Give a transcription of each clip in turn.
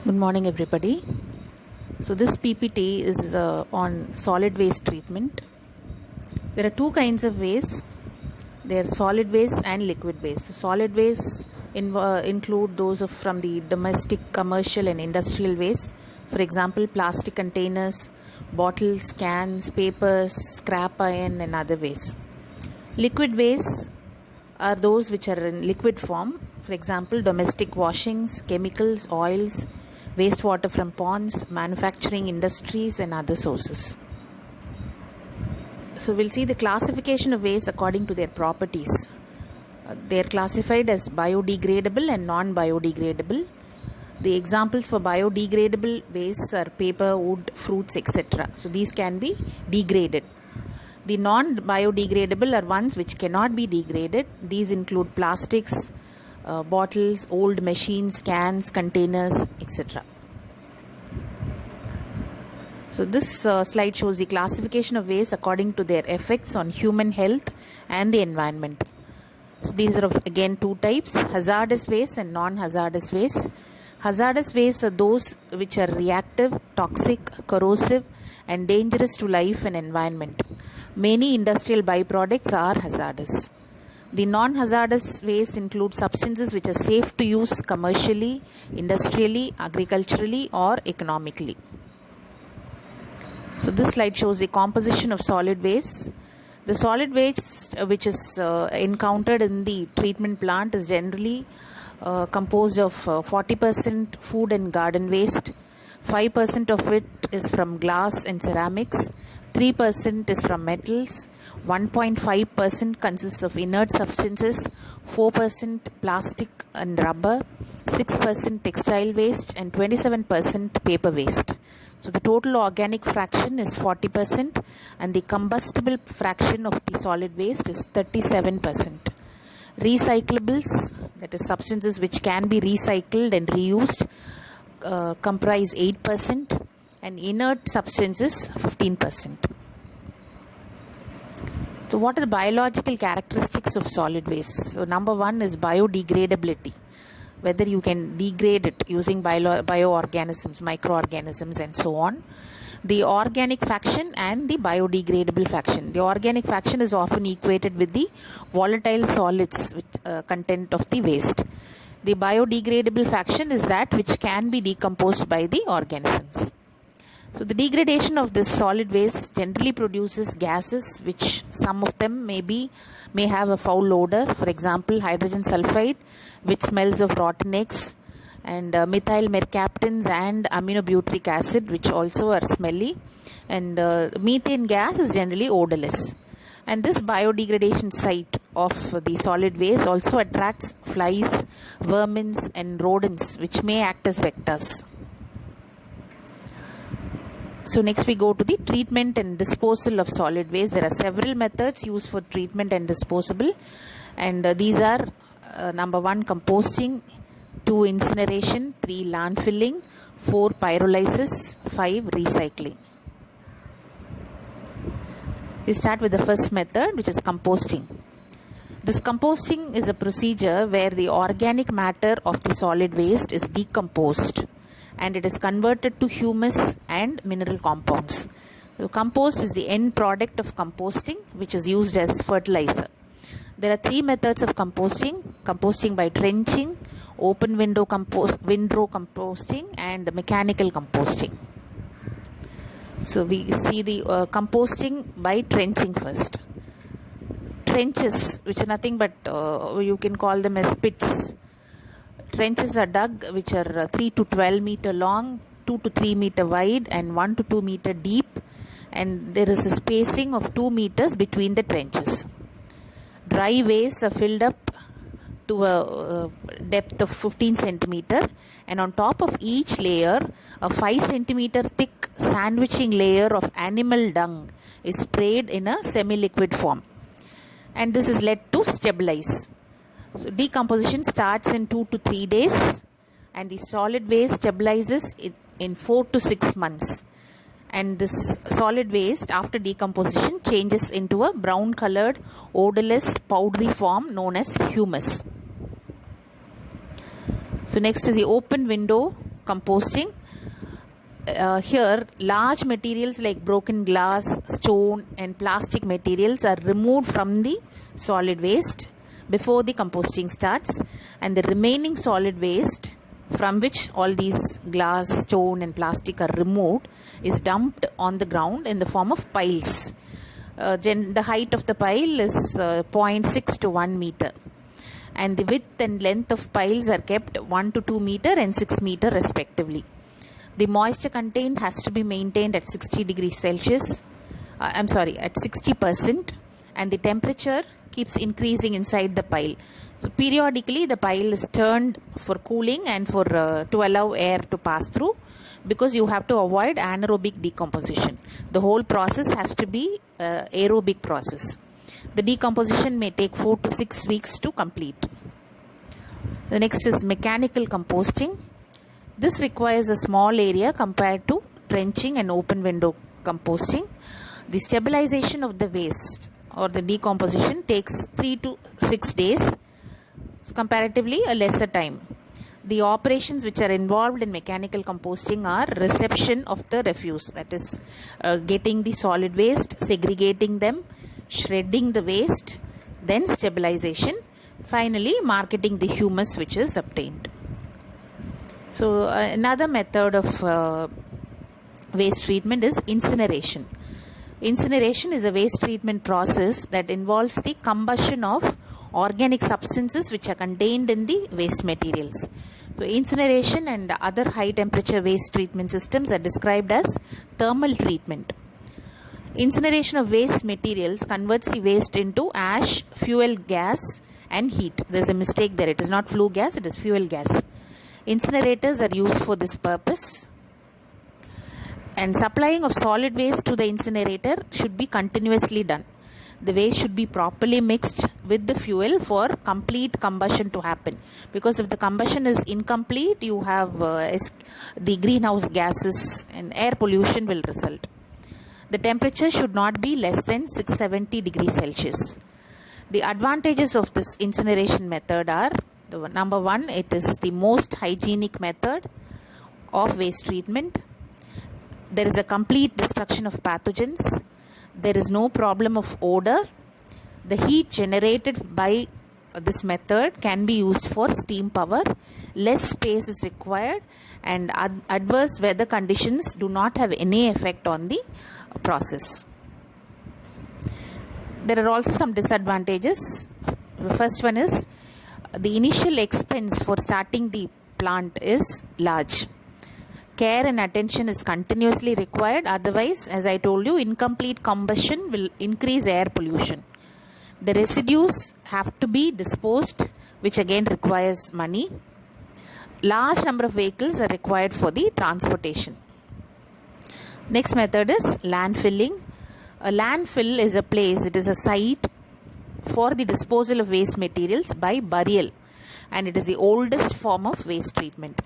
Good morning, everybody. So this PPT is on solid waste treatment. There are two kinds of waste. There are solid waste and liquid waste. So solid waste include those from the domestic, commercial and industrial waste. For example, plastic containers, bottles, cans, papers, scrap iron and other waste. Liquid waste are those which are in liquid form. For example, domestic washings, chemicals, oils, wastewater from ponds, manufacturing industries and other sources. So we'll see the classification of waste according to their properties. They are classified as biodegradable and non-biodegradable. The examples for biodegradable wastes are paper, wood, fruits, etc. So these can be degraded. The non-biodegradable are ones which cannot be degraded. These include plastics, bottles, old machines, cans, containers, etc. So this slide shows the classification of waste according to their effects on human health and the environment. So these are again two types: hazardous waste and non-hazardous waste. Hazardous waste are those which are reactive, toxic, corrosive and dangerous to life and environment. Many industrial byproducts are hazardous. The non-hazardous waste include substances which are safe to use commercially, industrially, agriculturally or economically. So this slide shows the composition of solid waste. The solid waste which is encountered in the treatment plant is generally composed of 40% food and garden waste, 5% of it is from glass and ceramics, 3% is from metals, 1.5% consists of inert substances, 4% plastic and rubber, 6% textile waste and 27% paper waste. So the total organic fraction is 40% and the combustible fraction of the solid waste is 37%. Recyclables, that is substances which can be recycled and reused, comprise 8% and inert substances 15%. So what are the biological characteristics of solid waste? So number one is biodegradability. Whether you can degrade it using bioorganisms, microorganisms and so on. The organic fraction and the biodegradable fraction. The organic fraction is often equated with the volatile solids content of the waste. The biodegradable fraction is that which can be decomposed by the organisms. So the degradation of this solid waste generally produces gases which some of them may have a foul odor. For example, hydrogen sulfide which smells of rotten eggs, and methyl mercaptans and aminobutyric acid which also are smelly, and methane gas is generally odorless. And this biodegradation site of the solid waste also attracts flies, vermin and rodents which may act as vectors. So next we go to the treatment and disposal of solid waste. There are several methods used for treatment and disposal, and these are number 1 composting, 2 incineration, 3 landfilling, 4 pyrolysis, 5 recycling. We start with the first method, which is composting. This composting is a procedure where the organic matter of the solid waste is decomposed and it is converted to humus and mineral compounds. So compost is the end product of composting, which is used as fertilizer. There are 3 methods of composting: composting by trenching, open windrow composting and mechanical composting. So we see the composting by trenching first. Trenches, which are nothing but you can call them as pits. Trenches are dug which are 3 to 12 meter long, 2 to 3 meter wide and 1 to 2 meter deep, and there is a spacing of 2 meters between the trenches. Dry wastes are filled up to a depth of 15 centimeter, and on top of each layer a 5 centimeter thick sandwiching layer of animal dung is sprayed in a semi-liquid form, and this is led to stabilize. So decomposition starts in 2 to 3 days and the solid waste stabilizes in 4 to 6 months. And this solid waste after decomposition changes into a brown colored odorless powdery form known as humus. So next is the open window composting, here large materials like broken glass, stone and plastic materials are removed from the solid waste before the composting starts, and the remaining solid waste from which all these glass, stone and plastic are removed is dumped on the ground in the form of piles. The height of the pile is 0.6 to 1 meter, and the width and length of piles are kept 1 to 2 meter and 6 meter respectively. The moisture content has to be maintained at 60 degrees Celsius, at 60%, and the temperature keeps increasing inside the pile. So periodically the pile is turned for cooling and for to allow air to pass through, because you have to avoid anaerobic decomposition. The whole process has to be aerobic process. The decomposition may take 4 to 6 weeks to complete. The next is mechanical composting. This requires a small area compared to trenching and open window composting. The stabilization of the waste or the decomposition takes 3 to 6 days, so comparatively a lesser time. The operations which are involved in mechanical composting are reception of the refuse, that is getting the solid waste, segregating them, shredding the waste, then stabilization, finally marketing the humus which is obtained. So another method of waste treatment is incineration. Incineration is a waste treatment process that involves the combustion of organic substances which are contained in the waste materials. So incineration and other high temperature waste treatment systems are described as thermal treatment. Incineration of waste materials converts the waste into ash, fuel gas and heat. There is a mistake there. It is not flue gas, it is fuel gas. Incinerators are used for this purpose. And supplying of solid waste to the incinerator should be continuously done. The waste should be properly mixed with the fuel for complete combustion to happen. Because if the combustion is incomplete, you have the greenhouse gases and air pollution will result. The temperature should not be less than 670 degrees Celsius. The advantages of this incineration method are, number one, it is the most hygienic method of waste treatment. There is a complete destruction of pathogens. There is no problem of odor. The heat generated by this method can be used for steam power. Less space is required, and adverse weather conditions do not have any effect on the process. There are also some disadvantages. The first one is the initial expense for starting the plant is large. Care and attention is continuously required. Otherwise, as I told you, incomplete combustion will increase air pollution. The residues have to be disposed, which again requires money. Large number of vehicles are required for the transportation. Next method is landfilling. A landfill is a place, it is a site for the disposal of waste materials by burial, and it is the oldest form of waste treatment.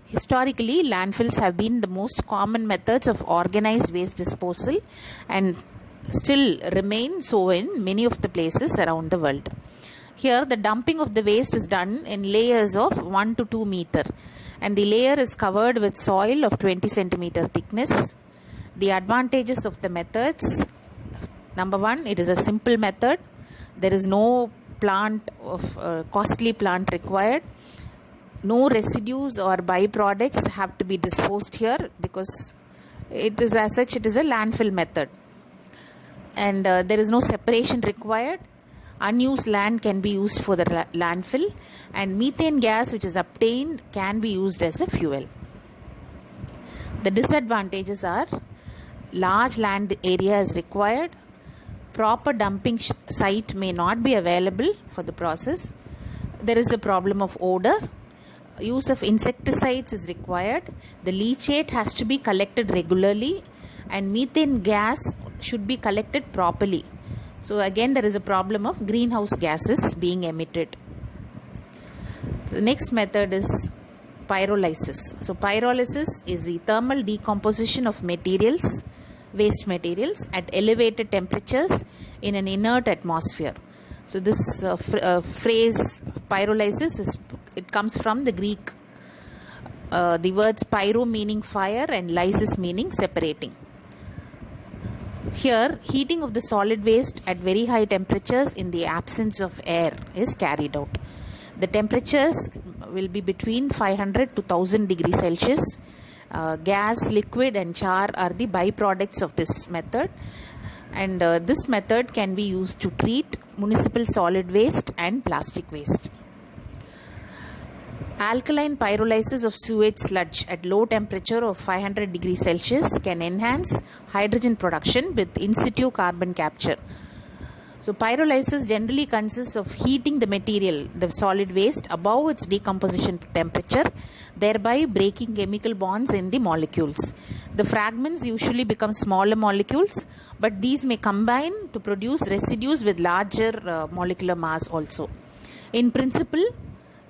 Historically, landfills have been the most common methods of organized waste disposal and still remain so in many of the places around the world. Here, the dumping of the waste is done in layers of 1 to 2 meter, and the layer is covered with soil of 20 centimeter thickness. The advantages of the methods: number one, it is a simple method. There is no costly plant required. No residues or byproducts have to be disposed here, because it is as such, it is a landfill method. And there is no separation required. Unused land can be used for the landfill, and methane gas which is obtained can be used as a fuel. The disadvantages are: large land area is required. Proper dumping site may not be available for the process. There is a problem of odor. Use of insecticides is required. The leachate has to be collected regularly, and methane gas should be collected properly. So again, there is a problem of greenhouse gases being emitted. The next method is pyrolysis. So pyrolysis is the thermal decomposition of materials, waste materials, at elevated temperatures in an inert atmosphere. So this phrase pyrolysis it comes from the Greek the words pyro meaning fire and lysis meaning separating. Here, heating of the solid waste at very high temperatures in the absence of air is carried out. The temperatures will be between 500 to 1000 degrees Celsius. Gas, liquid and char are the byproducts of this method, and this method can be used to treat municipal solid waste and plastic waste. Alkaline pyrolysis of sewage sludge at low temperature of 500 degrees Celsius can enhance hydrogen production with in situ carbon capture. So pyrolysis generally consists of heating the material, the solid waste, above its decomposition temperature, thereby breaking chemical bonds in the molecules. The fragments usually become smaller molecules, but these may combine to produce residues with larger molecular mass also. In principle,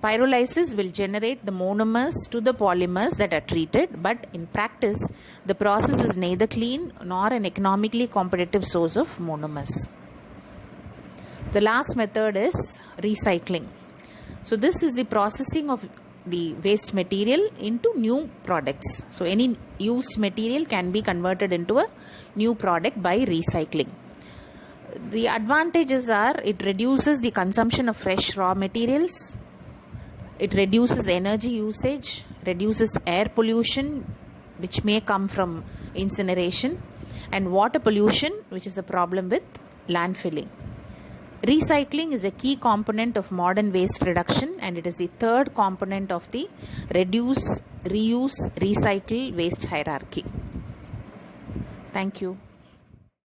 pyrolysis will generate the monomers to the polymers that are treated, but in practice, the process is neither clean nor an economically competitive source of monomers. The last method is recycling. So this is the processing of the waste material into new products. So any used material can be converted into a new product by recycling. The advantages are it reduces the consumption of fresh raw materials, it reduces energy usage, reduces air pollution which may come from incineration, and water pollution, which is a problem with landfilling. Recycling is a key component of modern waste reduction, and it is the third component of the reduce, reuse, recycle waste hierarchy. Thank you.